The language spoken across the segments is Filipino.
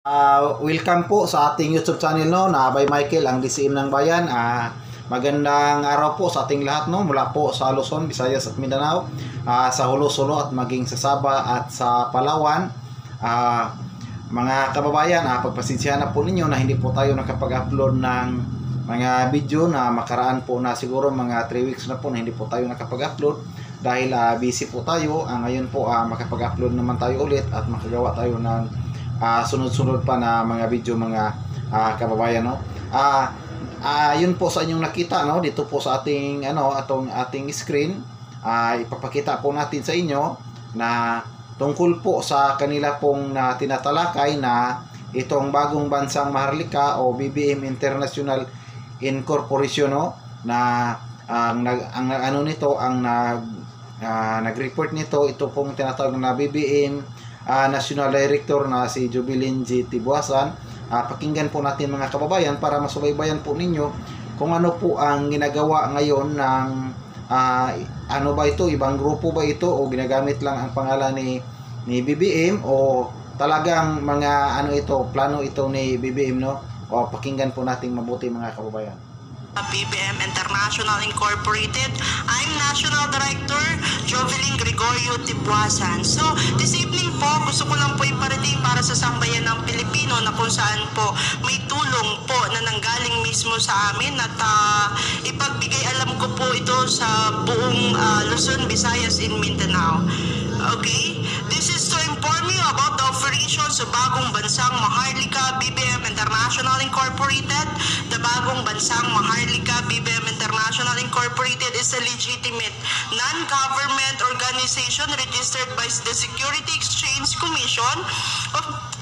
Welcome po sa ating YouTube channel na by Michael, ang DCM ng Bayan. Magandang araw po sa ating lahat mula po sa Luzon, Visayas at Mindanao, sa Hulo-Sulo at maging sa Sabah at sa Palawan. Mga kababayan, pagpasensyahan na po ninyo na hindi po tayo nakapag-upload ng mga video na makaraan po na siguro mga 3 weeks na po na hindi po tayo nakapag-upload dahil busy po tayo. Ngayon po makapag-upload naman tayo ulit at makagawa tayo ng sunod-sunod pa na mga video, mga kababayan. Yun po sa inyong nakita dito po sa ating ating screen. Ipapakita po natin sa inyo na tungkol po sa kanila pong tinatalakay na itong bagong bansang Maharlika o BBM International Incorporation na ang nag-report nito, ito pong tinatawag na BBM National Director na si Jubilin G. Tibuasan. Pakinggan po natin mga kababayan para masubaybayan po ninyo kung ano po ang ginagawa ngayon ng ano ba ito, ibang grupo ba ito o ginagamit lang ang pangalan ni BBM o talagang mga plano ito ni BBM o pakinggan po natin mabuti mga kababayan. BBM International Incorporated. I'm National Director Jovelyn Gregorio Tibuasan. So, this evening po, gusto ko lang po iparating para sa sambayan ng Pilipino na kung saan po may tulong po na nanggaling mismo sa amin at ipagbigay alam ko po ito sa buong Luzon, Visayas, and Mindanao. Okay? This is to inform you about the operations sa bagong bansang Maharlika BBM International Incorporated. The bagong bansang Maharlika BBM International Incorporated is a legitimate non-government organization registered by the Security Exchange Commission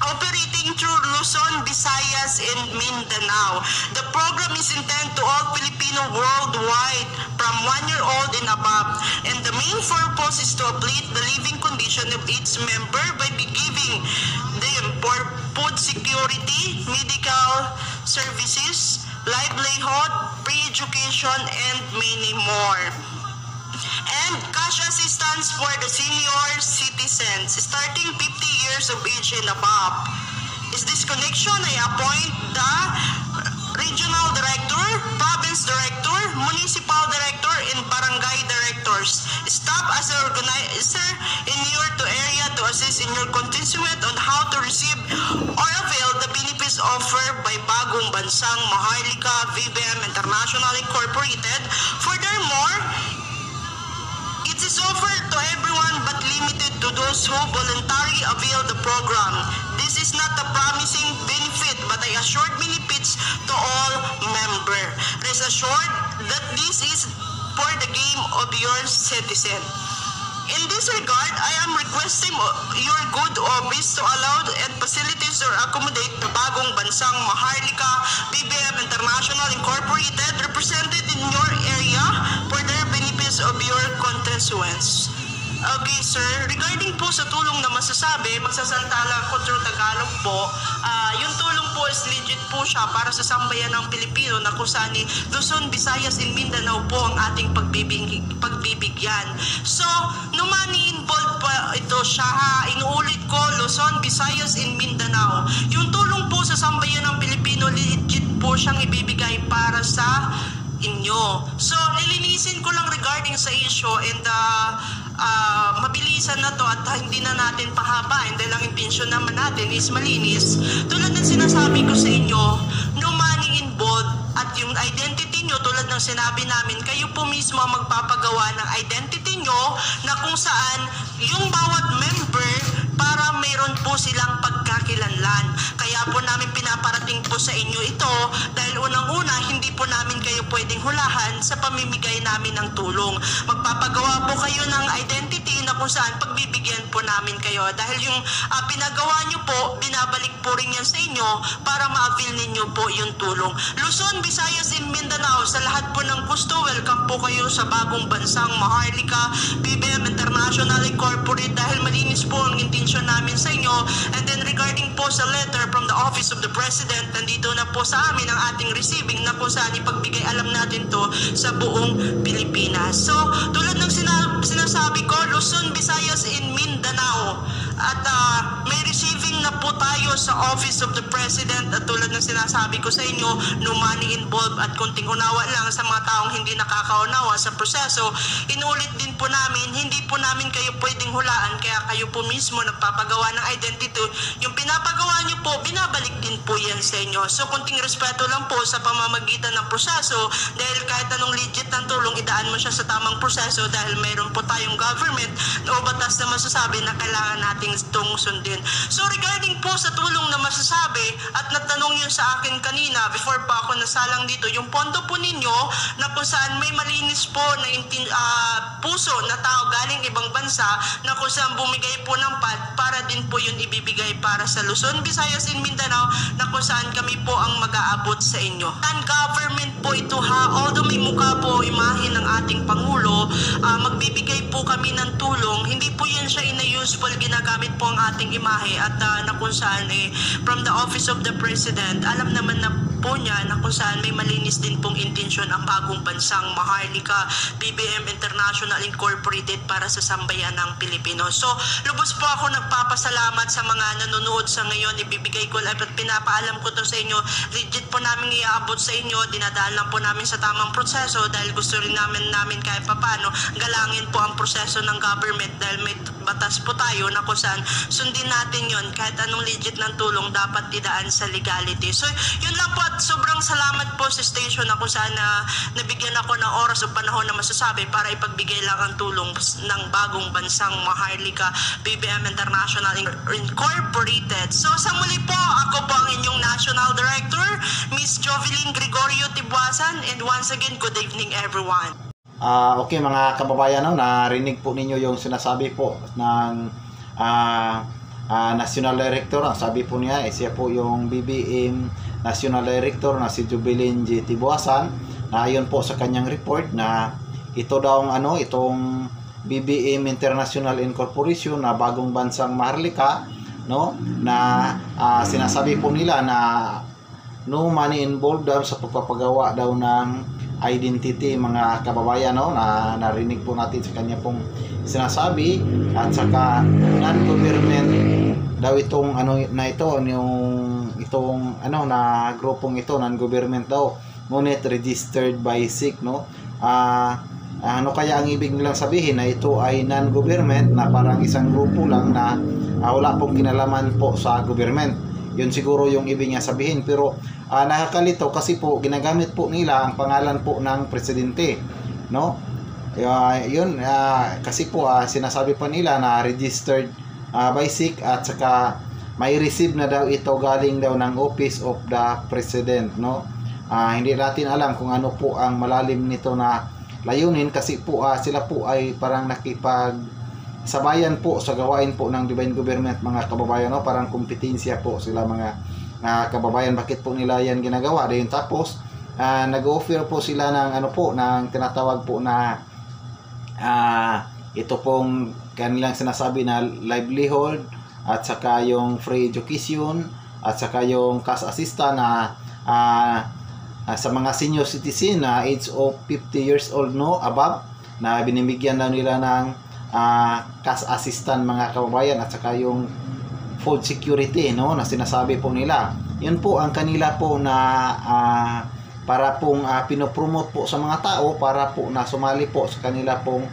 operating through Luzon, Visayas, and Mindanao. The program is intended to all Filipino worldwide from 1 year old and above, and the main purpose is to uplift the living condition of each member by giving them food security, medical services, livelihood, pre-education, and many more. And cash assistance for the senior citizens starting 50 years of age and above. Is this connection, I appoint the regional director, province director, municipal director, and barangay directors. Staff as an organizer in your area to assist in your constituent on how to receive or avail the benefits offered by bagong bansang Maharlika BBM International Incorporated. Furthermore, it is offered to everyone but limited to those who voluntarily avail the program. This is not a promising benefit but a assured benefits to all members. Rest assured that this is for the game of your citizen. In this regard, I am requesting your good office to allow and facilities or accommodate the bagong bansang Maharlika BBM International Incorporated represented in your area for the benefits of your constituents. Okay, sir. Regarding po sa tulong na masasabi, magsasantala ko through Tagalog po. Yung tulong po is legit po siya para sa sambayan ng Pilipino na kung saan Luzon, Visayas, and Mindanao po ang ating pagbibigyan. So, no money involved pa ito siya Inuulit ko, Luzon, Visayas, and Mindanao. Yung tulong po sa sambayan ng Pilipino, legit po siyang ibibigay para sa inyo. So, nilinisin ko lang regarding sa issue and mabilisan na to at hindi na natin pahabain dahil ang intensyon naman natin is malinis. Tulad ng sinasabi ko sa inyo, no money involved at yung identity nyo, tulad ng sinabi namin, kayo po mismo ang magpapagawa ng identity nyo na kung saan yung bawat member para mayroon po silang pagkakilanlan. Kaya po namin pinaparating po sa inyo ito dahil unang-una hindi po namin kayo pwedeng hulahan sa pamimigay namin ng tulong. Magpapagawa po kayo ng identity na kung saan pagbibigyan po namin kayo dahil yung pinagawa nyo po, binabalik po rin yan sa inyo para ma-avail ninyo po yung tulong. Luzon, Visayas, and Mindanao, sa lahat po ng gusto, welcome po kayo sa bagong bansang Maharlika BBM International Incorporated dahil malinis po ang intensyon namin sa inyo. And then regarding po sa letter from the Office of the President, nandito na po sa amin ang ating receiving na kung saan ipagbigay alam natin to sa buong Pilipinas. So, tulad ng sinasabi ko, Luzon, Visayas, and Mindanao. At may receiving na po tayo sa Office of the President at tulad ng sinasabi ko sa inyo, no money involved at konting unawa lang sa mga taong hindi nakakaunawa sa proseso. Inulit din po namin, hindi po namin kayo pwedeng hulaan kaya kayo po mismo nagpapagawa ng identity. Yung pinapagawa nyo po, binabalik din po yan sa inyo. So konting respeto lang po sa pamamagitan ng proseso dahil kahit anong legit ng tulong, idaan mo siya sa tamang proseso dahil mayroon po tayong government o batas na masasabi na kailangan nating itong sundin. So regarding po sa tulong na masasabi at natanong yun sa akin kanina before pa ako nasalang dito, yung pondo po ninyo na kung saan may malinis po na puso na tao galing ibang bansa na kung saan bumigay po ng pad para din po yun ibibigay para sa Luzon, Visayas, and Mindanao na kung saan kami po ang mag-aabot sa inyo. Government po ito ha, although may mukha po imahe ng ating Pangulo, magbibigay po kami ng tulong, hindi po yan siya ina-useful, ginagamit po ang ating imahe at na kung saan from the Office of the President, alam naman na po niya na kung saan may malinis din pong intensyon ang bagong bansang Maharlika BBM International Incorporated para sa sambayan ng Pilipino. So, lubos po ako nagpapasalamat sa mga nanonood sa ngayon. Ibibigay ko at pinapaalam ko to sa inyo. Legit po namin iaabot sa inyo. Dinadaan lang po namin sa tamang proseso dahil gusto rin namin kahit papano galangin po ang proseso ng government dahil may batas po tayo na kung saan sundin natin yon kahit anong legit ng tulong dapat idaan sa legality. So, yun lang po at sobrang salamat po sa station na kung saan nabigyan ako ng oras o panahon na masasabi para ipagbigay lang ang tulong ng bagong bansang Maharlika BBM International Incorporated. So, sa muli po, ako po ang inyong National Director, Miss Jovelyn Gregorio Tibuasan, and once again, good evening everyone. Okay mga kababayan, narinig po ninyo yung sinasabi po ng National Director. Ang sabi po niya, siya po yung BBM National Director na si Jovelyn G. Tibuasan, na ayon po sa kanyang report na ito daw itong BBM International Incorporation na bagong bansang Maharlika, na sinasabi po nila na no money involved daw sa pagpapagawa daw ng identity, mga kababayan, na narinig po natin sa kanya pong sinasabi. At saka non-government daw itong na grupong ito, non-government daw, ngunit registered by SIC, kaya ang ibig nilang sabihin na ito ay non-government, na parang isang grupo lang na wala pong kinalaman po sa government. Yun siguro yung ibig niya sabihin, pero nakakalito kasi po ginagamit po nila ang pangalan po ng presidente, kasi po sinasabi pa nila na registered by SIC at saka may receive na daw ito galing daw ng Office of the President, hindi natin alam kung ano po ang malalim nito na layunin, kasi po sila po ay parang nakipagsabayan po sa gawain po ng divine government, mga kababayan, parang kompetensya po sila, mga kababayan. Bakit po nila yan ginagawa? Dahil tapos nag-offer po sila ng ng tinatawag po na ito pong kanilang sinasabi na livelihood, at saka yung free education, at saka yung cash assistance na sa mga senior citizen na age of 50 years old above, na binibigyan daw nila ng cash assistance, mga kababayan, at saka yung food security, na sinasabi po nila. Yun po ang kanila po na para pong pinopromote po sa mga tao para po na sumali po sa kanila pong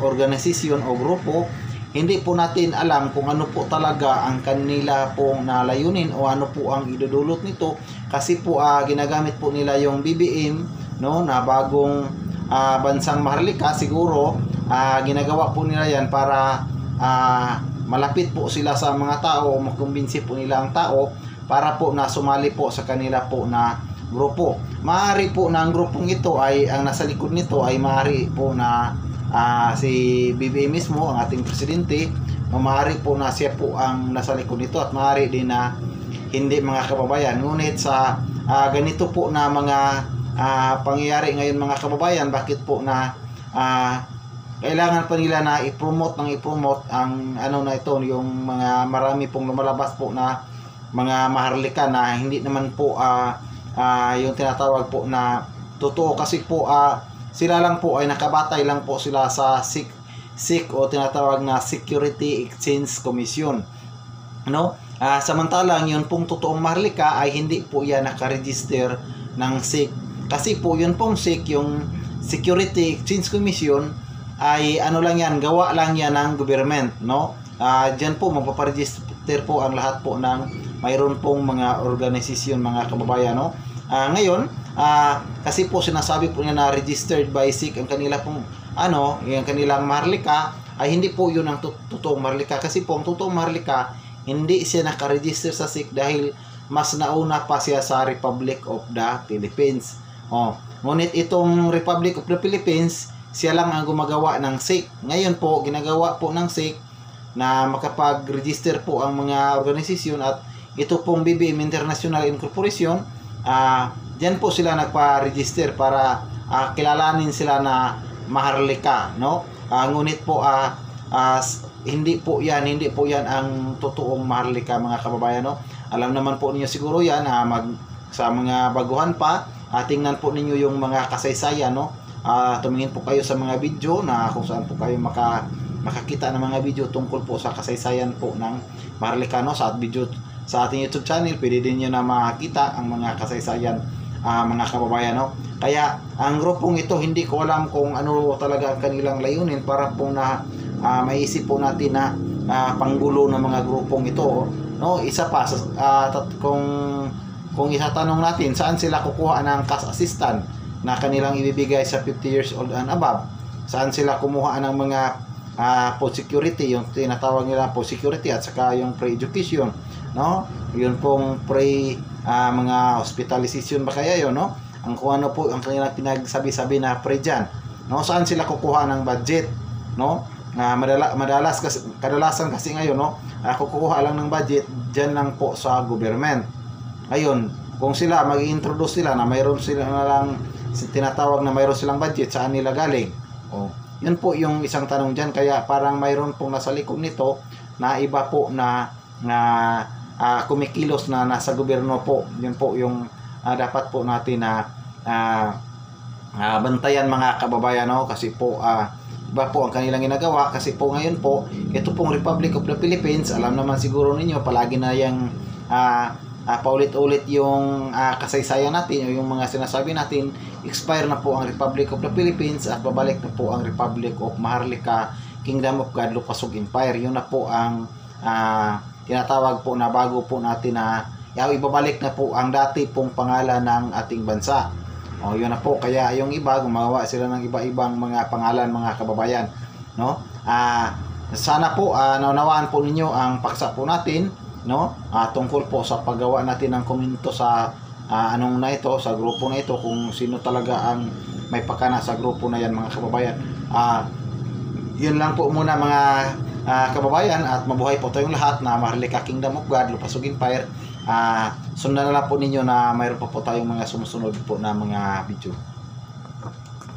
organisasyon o grupo. Hindi po natin alam kung ano po talaga ang kanila pong nalayunin o ano po ang idudulot nito, kasi po ginagamit po nila yung BBM na bagong bansang Maharlika. Siguro ginagawa po nila yan para malapit po sila sa mga tao o makumbinsi po nila ang tao para po na sumali po sa kanila po na grupo. Maaari po na ang grupong ito ay ang nasa likod nito ay maaari po na si BBM mismo, ang ating presidente, maaari po na siya po ang nasa likod nito, at maaari din na hindi, mga kababayan. Ngunit sa ganito po na mga pangyayari ngayon, mga kababayan, bakit po na kailangan pa nila na i-promote ang na ito, yung mga marami pong lumalabas po na mga Maharlika na hindi naman po yung tinatawag po na totoo, kasi po sila lang po ay nakabatay lang po sila sa SEC o tinatawag na Security Exchange Commission, no? Samantalang yun pong totoong maharlika ay hindi po yan nakaregister ng SEC. Kasi po yun pong SEC, yung Security Exchange Commission, ay ano lang yan, gawa lang yan ng government, no? Diyan po magpaparegister po ang lahat po ng mayroon pong mga organisasyon, mga kababayan, no? Ngayon, kasi po sinasabi po niya na registered by SEC ang kanila pong yung kanilang maharlika, ay hindi po yun ang totoong maharlika. Kasi po ang totoong maharlika, hindi siya nakaregister sa SEC dahil mas nauna pa siya sa Republic of the Philippines. Ngunit itong Republic of the Philippines, siya lang ang gumagawa ng SEC. Ngayon po, ginagawa po ng SEC na makapag-register po ang mga organisasyon, at ito pong BBM International Incorporation, diyan po sila nagpa-register para kilalanin sila na maharlika, no? Ngunit po hindi po yan ang totoong maharlika, mga kababayan, no? Alam naman po ninyo siguro yan, sa mga baguhan pa, tingnan po ninyo yung mga kasaysayan, no? Tumingin po kayo sa mga video na kung saan po kayo makakita ng mga video tungkol po sa kasaysayan po ng maharlika, no? Sa ating YouTube channel, pwede din nyo na makita ang mga kasaysayan, mga kababayan, no? Kaya ang grupong ito, hindi ko alam kung ano talaga ang kanilang layunin para po na maisip po natin na panggulo ng mga grupong ito, no? Isa pa, kung itatanong natin saan sila kukuha ng cash assistant na kanilang ibibigay sa 50 years old and above, saan sila kumuha ng mga post security, yung tinatawag nila post security, at saka yung pre-education, no? Yun pong mga hospitalization ba kaya yun, no? Ang kung ano po ang kanilang pinagsabi-sabi na pre dyan, no? Saan sila kukuha ng budget, no? Kadalasan kasi ngayon, no? Kukuha lang ng budget dyan lang po sa government. Ayun, kung sila mag-introduce sila na mayroon sila na lang tinatawag na mayroon silang budget, saan nila galing? Yun po yung isang tanong dyan. Kaya parang mayroon pong nasa likod nito na iba po na kumikilos na nasa gobyerno po. Yun po yung dapat po natin na bantayan, mga kababayan, no? Kasi po iba po ang kanilang ginagawa. Kasi po ngayon po, ito pong Republic of the Philippines, alam naman siguro ninyo, palagi na yung paulit-ulit yung kasaysayan natin o yung mga sinasabi natin, expire na po ang Republic of the Philippines at babalik na po ang Republic of Maharlika Kingdom of God Lupasug Empire. Yun na po ang tinatawag po na bago po natin na ibabalik na po ang dati pong pangalan ng ating bansa. Yun na po. Kaya yung iba, gumawa sila ng iba-ibang mga pangalan, mga kababayan, no? Sana po naunawaan po ninyo ang paksa po natin, no? Tungkol po sa paggawa natin ng komento sa sa grupo na ito, kung sino talaga ang may pakana sa grupo na yan, mga kababayan. Yun lang po muna, mga kababayan, at mabuhay po tayong lahat na Maharlika Kingdom of God Lupasug Empire. Sundan na lang po ninyo na mayroon pa po tayong mga sumusunod po na mga video.